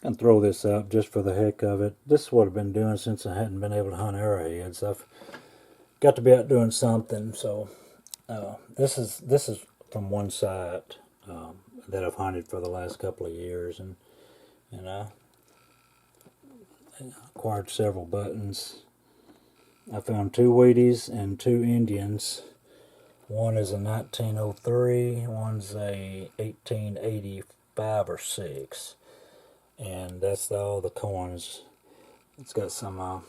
And throw this up just for the heck of it. This is what I've been doing since I hadn't been able to hunt arrowheads. I've got to be out doing something. So this is from one site that I've hunted for the last couple of years, and I acquired several buttons. I found two Wheaties and two Indians. One is a 1903, one's a 1885 or 6. And that's all the coins. It's got some, I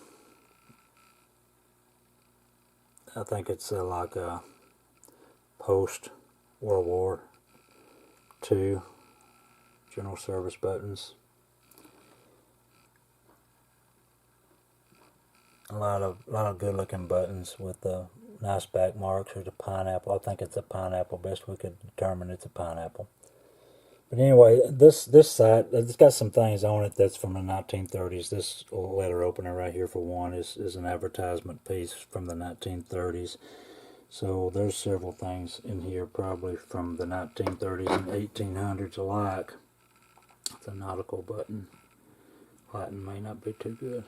think it's like a post World War II general service buttons. A lot of good looking buttons with nice back marks. There's a pineapple. I think it's a pineapple. Best we could determine, it's a pineapple. But anyway, this site, it's got some things on it that's from the 1930s. This letter opener right here, for one, is an advertisement piece from the 1930s. So there's several things in here probably from the 1930s and 1800s alike. It's a nautical button. Latin may not be too good.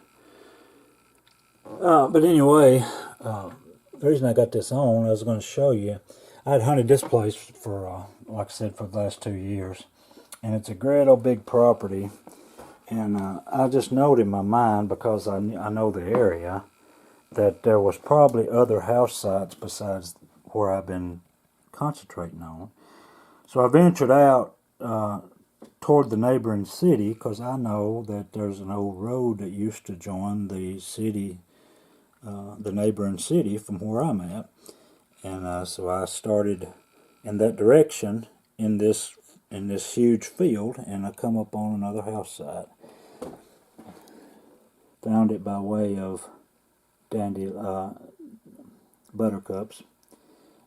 But anyway, the reason I got this on, I was going to show you. I had hunted this place for, like I said, for the last 2 years. And it's a great old big property. And I just knowed in my mind, because I know the area, that there was probably other house sites besides where I've been concentrating on. So I ventured out toward the neighboring city, because I know that there's an old road that used to join the city, the neighboring city from where I'm at. And so I started in that direction in this huge field, and I come up on another house site. Found it by way of buttercups,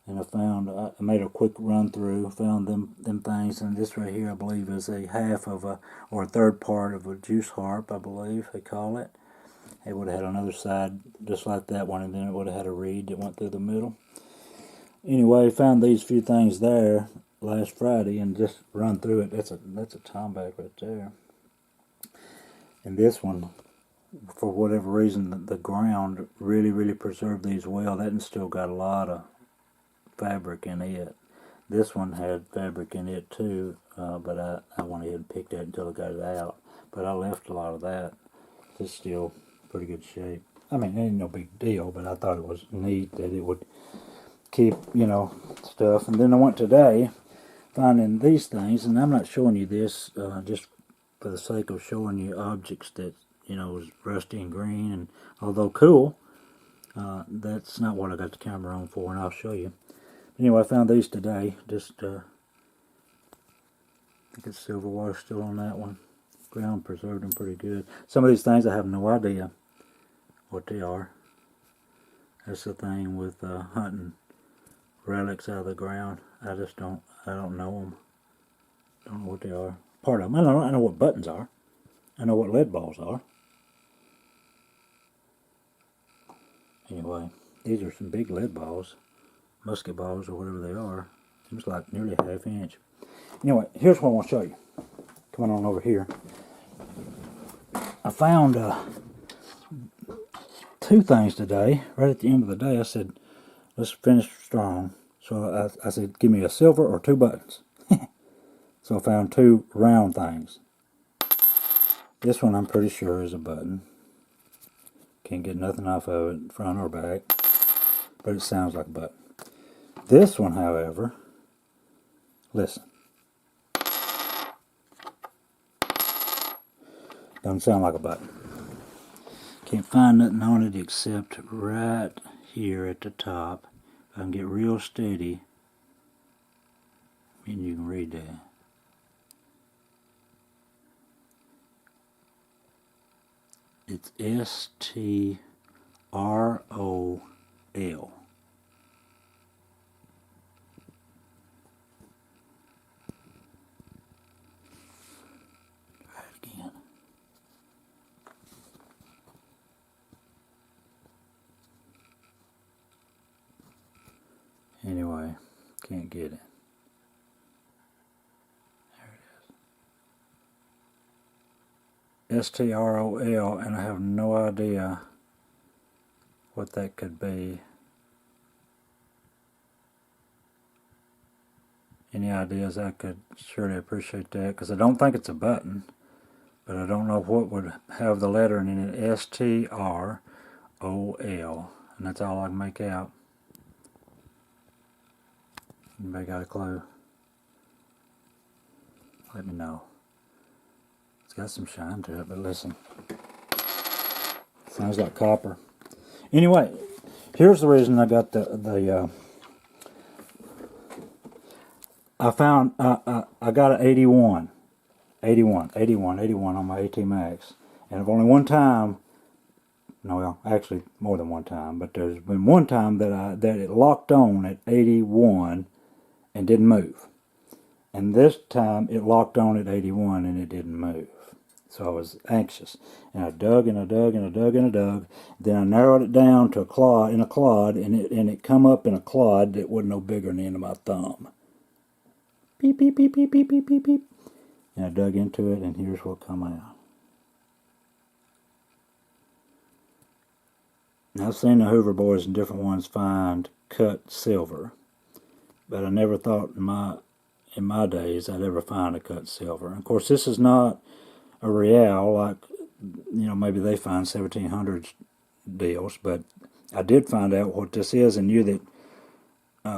and I made a quick run through, found them things, and this right here I believe is a half of or a third part of a juice harp, I believe they call it. It would have had another side just like that one, and then it would have had a reed that went through the middle. Anyway, found these few things there last Friday and just run through it. That's a tomback right there. And this one, for whatever reason, the ground really preserved these well. That one's still got a lot of fabric in it. This one had fabric in it too, but I went ahead and picked that until I got it out. But I left a lot of that. It's still pretty good shape. I mean, it ain't no big deal, but I thought it was neat that it would keep, stuff. And then I went today finding these things, and I'm not showing you this just for the sake of showing you objects that, is rusty and green, and although cool, that's not what I got the camera on for, and I'll show you. Anyway, I found these today. Just, I think it's silverwater still on that one. Ground preserved them pretty good. Some of these things I have no idea what they are. That's the thing with hunting relics out of the ground. I don't know them. Don't know what they are. Part of them. I know what buttons are. I know what lead balls are. Anyway, these are some big lead balls. Musket balls or whatever they are. Seems like nearly a half inch. Anyway, here's what I want to show you. Coming on over here. I found two things today. Right at the end of the day, I said, let's finish strong. So I said, give me a silver or two buttons. So I found two round things. This one I'm pretty sure is a button. Can't get nothing off of it, front or back. But it sounds like a button. This one, however, listen. Doesn't sound like a button. Can't find nothing on it except right here at the top. If I can get real steady, and you can read that. It's STROL. Try it again. Anyway, can't get it. There it is. STROL, and I have no idea what that could be. Any ideas? I could surely appreciate that, because I don't think it's a button, but I don't know what would have the letter in it. STROL, and that's all I can make out. Anybody got a clue? Let me know. It's got some shine to it, but listen. Sounds like copper. Anyway, here's the reason I got I found, I got an 81 on my AT-Max. And only one time, no, well, actually more than one time, but there's been one time that it locked on at 81 and didn't move. And this time it locked on at 81 and it didn't move. So I was anxious. And I dug and I dug and I dug and I dug. Then I narrowed it down to a clod, and it come up in a clod that wasn't no bigger than the end of my thumb. Beep, beep, beep, beep, beep, beep, beep, beep. And I dug into it, and here's what come out. Now, I've seen the Hoover boys and different ones find cut silver, but I never thought in my days I'd ever find a cut silver. And of course, this is not a real like, you know, maybe they find 1700s deals, but I did find out what this is, and you that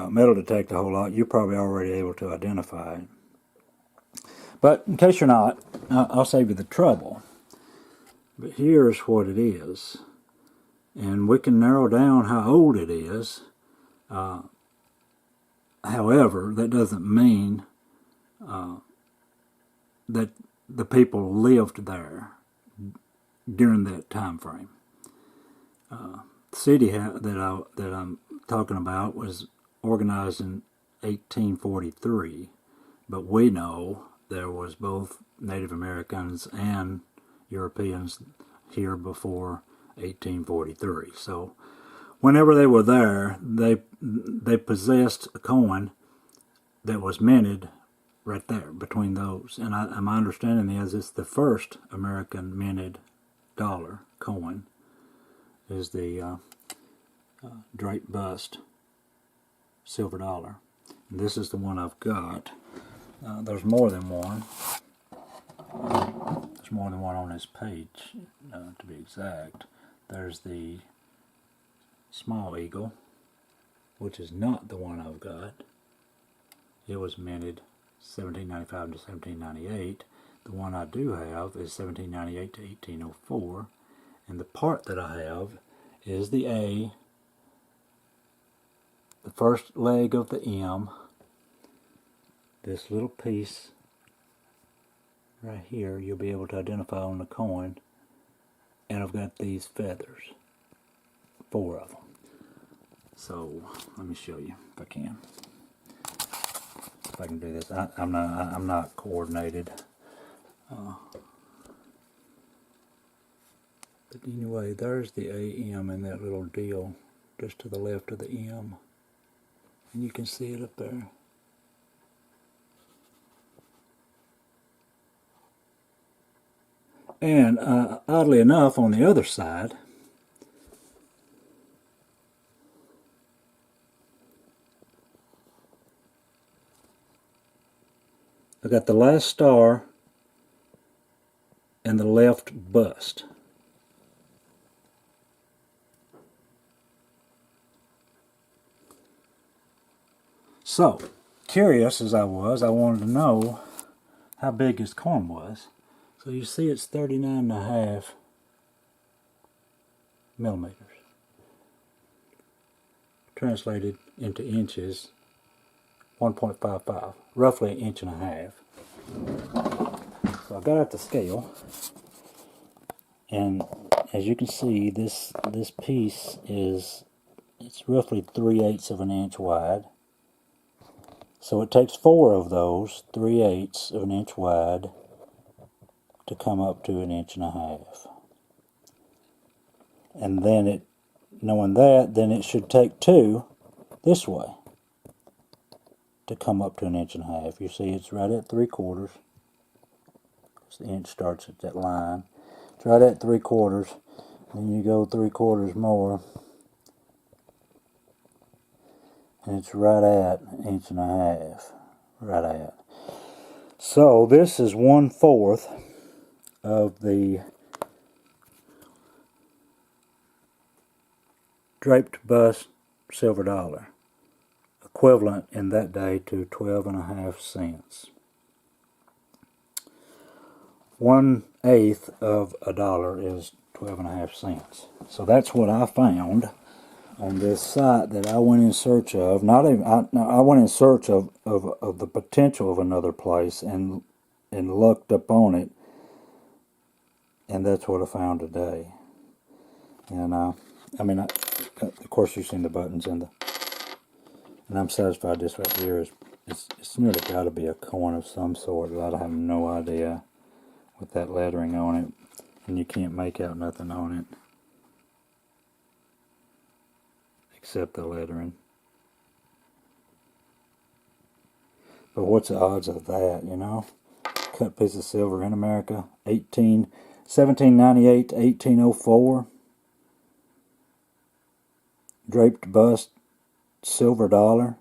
metal detect a whole lot, you're probably already able to identify it. But in case you're not, I'll save you the trouble. But here's what it is. And we can narrow down how old it is. However, that doesn't mean that the people lived there during that time frame. The city that I'm talking about was organized in 1843, but we know there was both Native Americans and Europeans here before 1843. So whenever they were there, they possessed a coin that was minted right there between those. And my understanding is it's the first American minted dollar coin is the Drake bust silver dollar. And this is the one I've got. There's more than one. There's more than one on this page, to be exact. There's the small eagle, which is not the one I've got. It was minted 1795 to 1798. The one I do have is 1798 to 1804. And the part that I have is the A, the first leg of the M, this little piece right here you'll be able to identify on the coin, and I've got these feathers, 4 of them. So let me show you if I can. If I can do this, I'm not coordinated. But anyway, there's the AM in that little deal just to the left of the M. And you can see it up there. And oddly enough, on the other side, I got the last star and the left bust. So, curious as I was, I wanted to know how big his coin was. So you see it's 39.5 millimeters. Translated into inches, 1.55, roughly 1.5 inches. So I got out the scale, and as you can see, this piece it's roughly 3/8 of an inch wide. So it takes 4 of those 3/8 of an inch wide to come up to 1.5 inches. And then knowing that, then it should take 2 this way to come up to 1.5 inches. You see it's right at 3/4. The inch starts at that line. It's right at 3/4. Then you go 3/4 more, and it's right at 1.5 inches. Right at. So this is 1/4 of the draped bust silver dollar, equivalent in that day to 12.5 cents. 1/8 of a dollar is 12.5 cents. So that's what I found on this site that I went in search of. Not even I went in search of the potential of another place and looked up on it, and that's what I found today. And I mean, of course you've seen the buttons and I'm satisfied this right here is it's nearly got to be a coin of some sort. I have no idea with that lettering on it, and you can't make out nothing on it except the lettering. But what's the odds of that, you know? Cut piece of silver in America, 1798 to 1804. Draped bust silver dollar.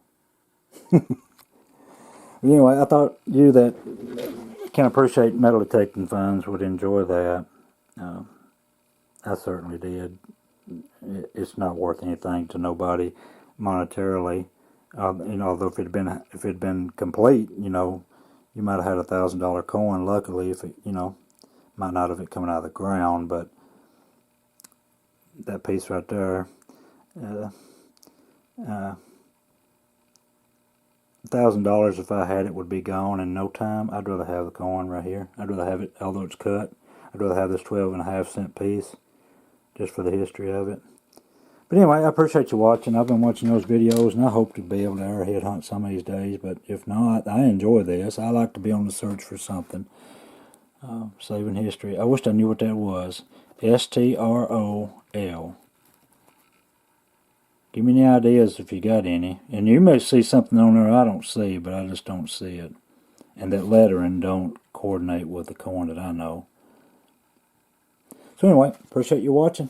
Anyway, I thought you that can appreciate metal detecting finds would enjoy that. I certainly did. It's not worth anything to nobody monetarily. You know, although if it had been complete, you know, you might have had $1,000 coin. Luckily, if it, you know, might not have it coming out of the ground, but that piece right there, $1,000 if I had it would be gone in no time. I'd rather have the coin right here. I'd rather have it, although it's cut. I'd rather have this 12.5 cent piece, just for the history of it. But anyway, I appreciate you watching. I've been watching those videos, and I hope to be able to arrowhead hunt some of these days. But if not, I enjoy this. I like to be on the search for something. Saving history. I wished I knew what that was. STROL. Give me any ideas if you got any. And you may see something on there I don't see, but I just don't see it. And that lettering don't coordinate with the coin that I know. So anyway, appreciate you watching.